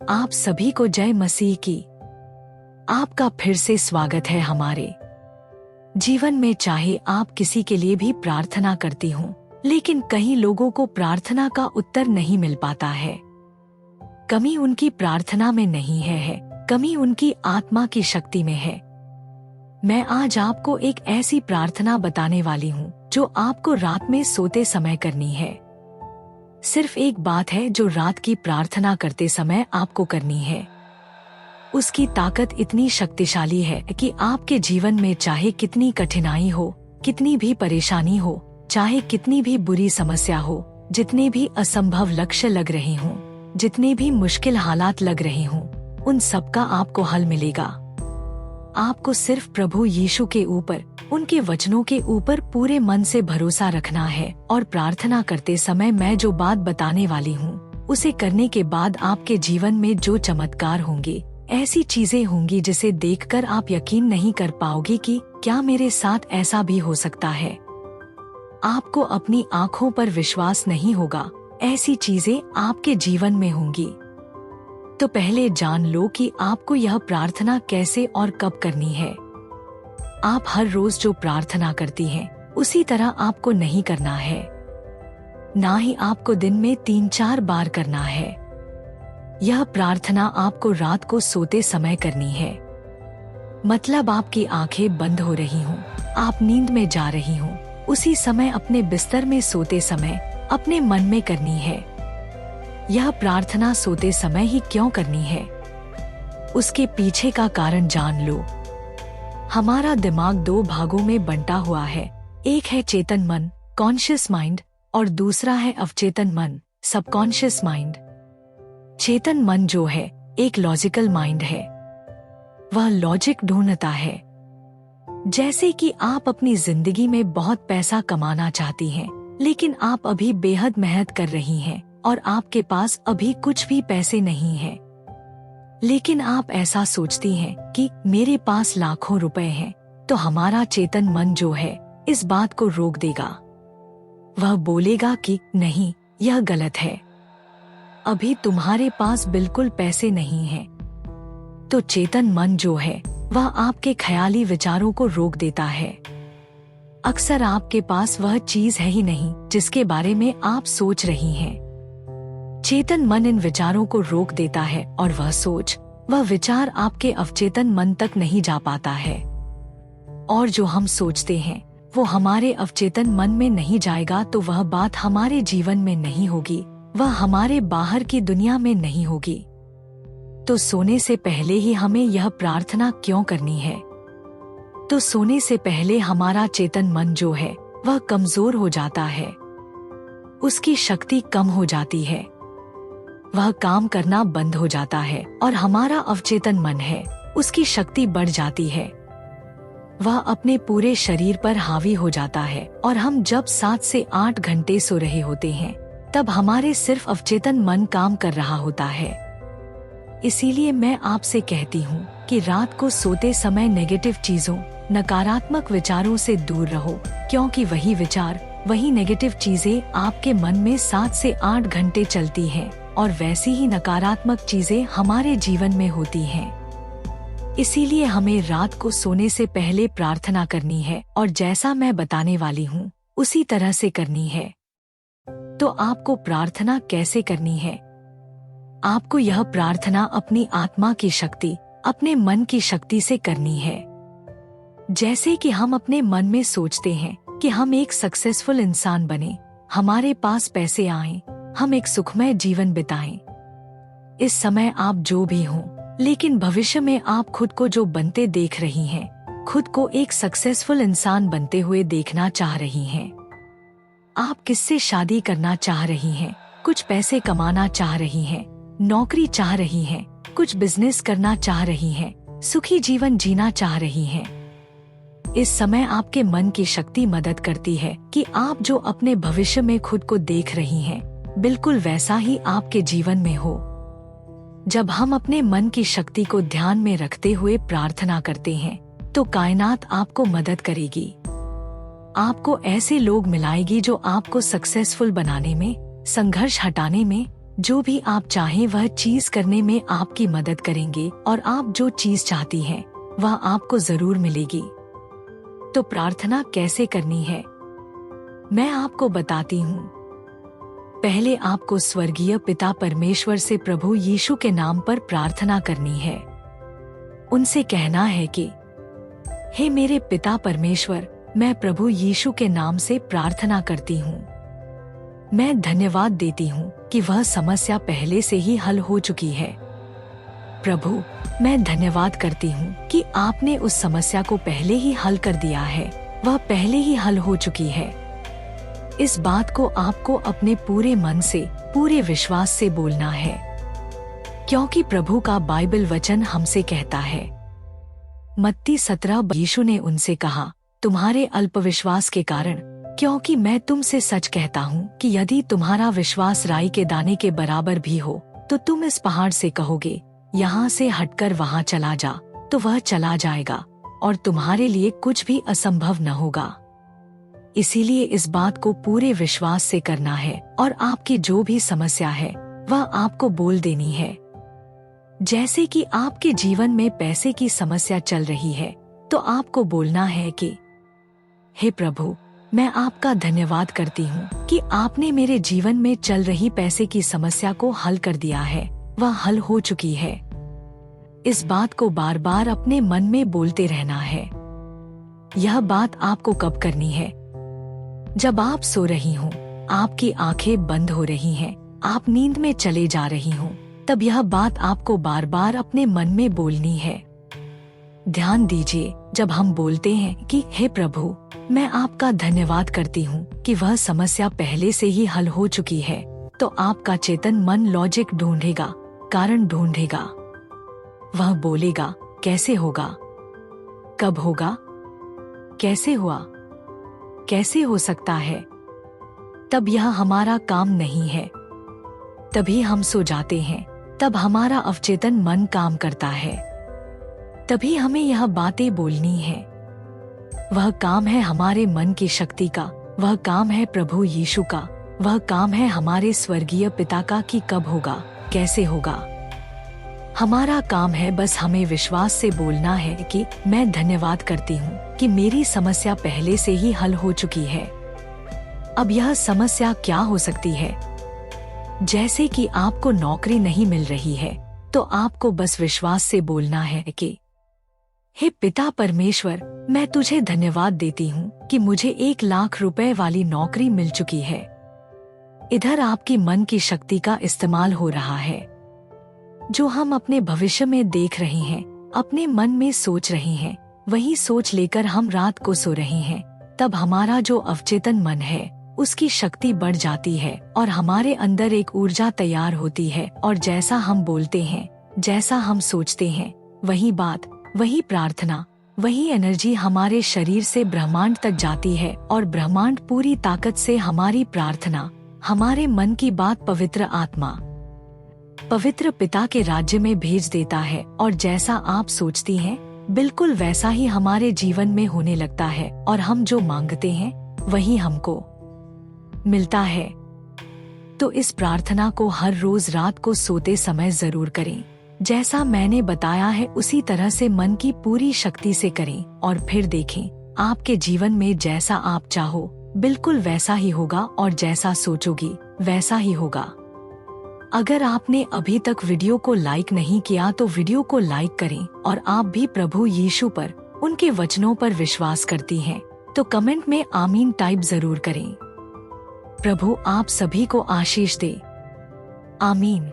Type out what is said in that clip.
आप सभी को जय मसीह की। आपका फिर से स्वागत है हमारे जीवन में। चाहे आप किसी के लिए भी प्रार्थना करती हों, लेकिन कई लोगों को प्रार्थना का उत्तर नहीं मिल पाता है। कमी उनकी प्रार्थना में नहीं है, कमी उनकी आत्मा की शक्ति में है। मैं आज आपको एक ऐसी प्रार्थना बताने वाली हूँ जो आपको रात में सोते समय करनी है। सिर्फ एक बात है जो रात की प्रार्थना करते समय आपको करनी है। उसकी ताकत इतनी शक्तिशाली है कि आपके जीवन में चाहे कितनी कठिनाई हो, कितनी भी परेशानी हो, चाहे कितनी भी बुरी समस्या हो, जितने भी असंभव लक्ष्य लग रहे हों, जितने भी मुश्किल हालात लग रहे हों, उन सब का आपको हल मिलेगा। आपको सिर्फ प्रभु यीशु के ऊपर, उनके वचनों के ऊपर पूरे मन से भरोसा रखना है और प्रार्थना करते समय मैं जो बात बताने वाली हूँ, उसे करने के बाद आपके जीवन में जो चमत्कार होंगे, ऐसी चीजें होंगी जिसे देखकर आप यकीन नहीं कर पाओगे कि क्या मेरे साथ ऐसा भी हो सकता है। आपको अपनी आँखों पर विश्वास नहीं होगा, ऐसी चीजें आपके जीवन में होंगी। तो पहले जान लो कि आपको यह प्रार्थना कैसे और कब करनी है। आप हर रोज जो प्रार्थना करती हैं, उसी तरह आपको नहीं करना है। ना ही आपको दिन में 3-4 बार करना है। यह प्रार्थना आपको रात को सोते समय करनी है। मतलब आपकी आंखें बंद हो रही हों, आप नींद में जा रही हों, उसी समय अपने बिस्तर में सोते समय अपने मन में करनी है। यह प्रार्थना सोते समय ही क्यों करनी है, उसके पीछे का कारण जान लो। हमारा दिमाग 2 भागों में बंटा हुआ है। एक है चेतन मन, कॉन्शियस माइंड, और दूसरा है अवचेतन मन, सबकॉन्शियस माइंड। चेतन मन जो है एक लॉजिकल माइंड है। वह लॉजिक ढूंढता है। जैसे कि आप अपनी जिंदगी में बहुत पैसा कमाना चाहती हैं, लेकिन आप अभी बेहद मेहनत कर रही हैं और आपके पास अभी कुछ भी पैसे नहीं हैं। लेकिन आप ऐसा सोचती हैं कि मेरे पास लाखों रुपए हैं, तो हमारा चेतन मन जो है इस बात को रोक देगा। वह बोलेगा कि नहीं, यह गलत है, अभी तुम्हारे पास बिल्कुल पैसे नहीं हैं। तो चेतन मन जो है वह आपके ख्याली विचारों को रोक देता है। अक्सर आपके पास वह चीज है ही नहीं जिसके बारे में आप सोच रही हैं। चेतन मन इन विचारों को रोक देता है और वह विचार आपके अवचेतन मन तक नहीं जा पाता है। और जो हम सोचते हैं वो हमारे अवचेतन मन में नहीं जाएगा, तो वह बात हमारे जीवन में नहीं होगी, वह हमारे बाहर की दुनिया में नहीं होगी। तो सोने से पहले ही हमें यह प्रार्थना क्यों करनी है? तो सोने से पहले हमारा चेतन मन जो है वह कमजोर हो जाता है, उसकी शक्ति कम हो जाती है, वह काम करना बंद हो जाता है, और हमारा अवचेतन मन है उसकी शक्ति बढ़ जाती है। वह अपने पूरे शरीर पर हावी हो जाता है, और हम जब 7 से 8 घंटे सो रहे होते हैं, तब हमारे सिर्फ अवचेतन मन काम कर रहा होता है। इसीलिए मैं आपसे कहती हूँ कि रात को सोते समय नेगेटिव चीजों, नकारात्मक विचारों से दूर रहो, क्योंकि वही विचार, वही नेगेटिव चीजें आपके मन में 7 से 8 घंटे चलती हैं, और वैसी ही नकारात्मक चीजें हमारे जीवन में होती हैं। इसीलिए हमें रात को सोने से पहले प्रार्थना करनी है, और जैसा मैं बताने वाली हूँ उसी तरह से करनी है। तो आपको प्रार्थना कैसे करनी है? आपको यह प्रार्थना अपनी आत्मा की शक्ति, अपने मन की शक्ति से करनी है। जैसे कि हम अपने मन में सोचते हैं कि हम एक सक्सेसफुल इंसान बने, हमारे पास पैसे आएं, हम एक सुखमय जीवन बिताएं। इस समय आप जो भी हों, लेकिन भविष्य में आप खुद को जो बनते देख रही हैं, खुद को एक सक्सेसफुल इंसान बनते हुए देखना चाह रही हैं। आप किससे शादी करना चाह रही हैं, कुछ पैसे कमाना चाह रही हैं, नौकरी चाह रही हैं, कुछ बिजनेस करना चाह रही हैं, सुखी जीवन जीना चाह रही हैं। इस समय आपके मन की शक्ति मदद करती है कि आप जो अपने भविष्य में खुद को देख रही हैं, बिल्कुल वैसा ही आपके जीवन में हो। जब हम अपने मन की शक्ति को ध्यान में रखते हुए प्रार्थना करते हैं, तो कायनात आपको मदद करेगी। आपको ऐसे लोग मिलाएगी जो आपको सक्सेसफुल बनाने में, संघर्ष हटाने में, जो भी आप चाहें वह चीज करने में आपकी मदद करेंगे और आप जो चीज चाहती हैं वह आपको जरूर मिलेगी। तो प्रार्थना कैसे करनी है मैं आपको बताती हूँ। पहले आपको स्वर्गीय पिता परमेश्वर से प्रभु यीशु के नाम पर प्रार्थना करनी है। उनसे कहना है कि हे मेरे पिता परमेश्वर, मैं प्रभु यीशु के नाम से प्रार्थना करती हूँ। मैं धन्यवाद देती हूँ कि वह समस्या पहले से ही हल हो चुकी है। प्रभु, मैं धन्यवाद करती हूँ कि आपने उस समस्या को पहले ही हल कर दिया है, वह पहले ही हल हो चुकी है। इस बात को आपको अपने पूरे मन से, पूरे विश्वास से बोलना है, क्योंकि प्रभु का बाइबल वचन हमसे कहता है। मत्ती 17 यीशु ने उनसे कहा, तुम्हारे अल्पविश्वास के कारण, क्योंकि मैं तुमसे सच कहता हूँ कि यदि तुम्हारा विश्वास राई के दाने के बराबर भी हो तो तुम इस पहाड़ से कहोगे, यहाँ से हटकर वहाँ चला जा, तो वह चला जाएगा, और तुम्हारे लिए कुछ भी असंभव न होगा। इसीलिए इस बात को पूरे विश्वास से करना है और आपकी जो भी समस्या है वह आपको बोल देनी है। जैसे कि आपके जीवन में पैसे की समस्या चल रही है तो आपको बोलना है कि हे प्रभु, मैं आपका धन्यवाद करती हूँ कि आपने मेरे जीवन में चल रही पैसे की समस्या को हल कर दिया है, वह हल हो चुकी है। इस बात को बार बार अपने मन में बोलते रहना है। यह बात आपको कब करनी है? जब आप सो रही हो, आपकी आंखें बंद हो रही हैं, आप नींद में चले जा रही हो, तब यह बात आपको बार बार अपने मन में बोलनी है। ध्यान दीजिए, जब हम बोलते हैं कि हे प्रभु, मैं आपका धन्यवाद करती हूँ कि वह समस्या पहले से ही हल हो चुकी है, तो आपका चेतन मन लॉजिक ढूंढेगा, कारण ढूंढेगा। वह बोलेगा, कैसे होगा, कब होगा, कैसे हुआ, कैसे हो सकता है। तब यह हमारा काम नहीं है। तभी हम सो जाते हैं, तब हमारा अवचेतन मन काम करता है। तभी हमें यह बातें बोलनी है। वह काम है हमारे मन की शक्ति का, वह काम है प्रभु यीशु का, वह काम है हमारे स्वर्गीय पिता का कि कब होगा, कैसे होगा। हमारा काम है बस हमें विश्वास से बोलना है कि मैं धन्यवाद करती हूँ कि मेरी समस्या पहले से ही हल हो चुकी है। अब यह समस्या क्या हो सकती है? जैसे कि आपको नौकरी नहीं मिल रही है, तो आपको बस विश्वास से बोलना है कि हे पिता परमेश्वर, मैं तुझे धन्यवाद देती हूँ कि मुझे 1 लाख रुपए वाली नौकरी मिल चुकी है। इधर आपकी मन की शक्ति का इस्तेमाल हो रहा है। जो हम अपने भविष्य में देख रहे हैं, अपने मन में सोच रहे हैं, वही सोच लेकर हम रात को सो रहे हैं। तब हमारा जो अवचेतन मन है उसकी शक्ति बढ़ जाती है और हमारे अंदर एक ऊर्जा तैयार होती है, और जैसा हम बोलते हैं, जैसा हम सोचते हैं, वही बात, वही प्रार्थना, वही एनर्जी हमारे शरीर से ब्रह्मांड तक जाती है, और ब्रह्मांड पूरी ताकत से हमारी प्रार्थना, हमारे मन की बात पवित्र आत्मा, पवित्र पिता के राज्य में भेज देता है, और जैसा आप सोचती हैं बिल्कुल वैसा ही हमारे जीवन में होने लगता है, और हम जो मांगते हैं वही हमको मिलता है। तो इस प्रार्थना को हर रोज रात को सोते समय जरूर करें। जैसा मैंने बताया है उसी तरह से मन की पूरी शक्ति से करें, और फिर देखें आपके जीवन में जैसा आप चाहो बिल्कुल वैसा ही होगा, और जैसा सोचोगी वैसा ही होगा। अगर आपने अभी तक वीडियो को लाइक नहीं किया तो वीडियो को लाइक करें, और आप भी प्रभु यीशु पर, उनके वचनों पर विश्वास करती हैं तो कमेंट में आमीन टाइप जरूर करें। प्रभु आप सभी को आशीष दे। आमीन।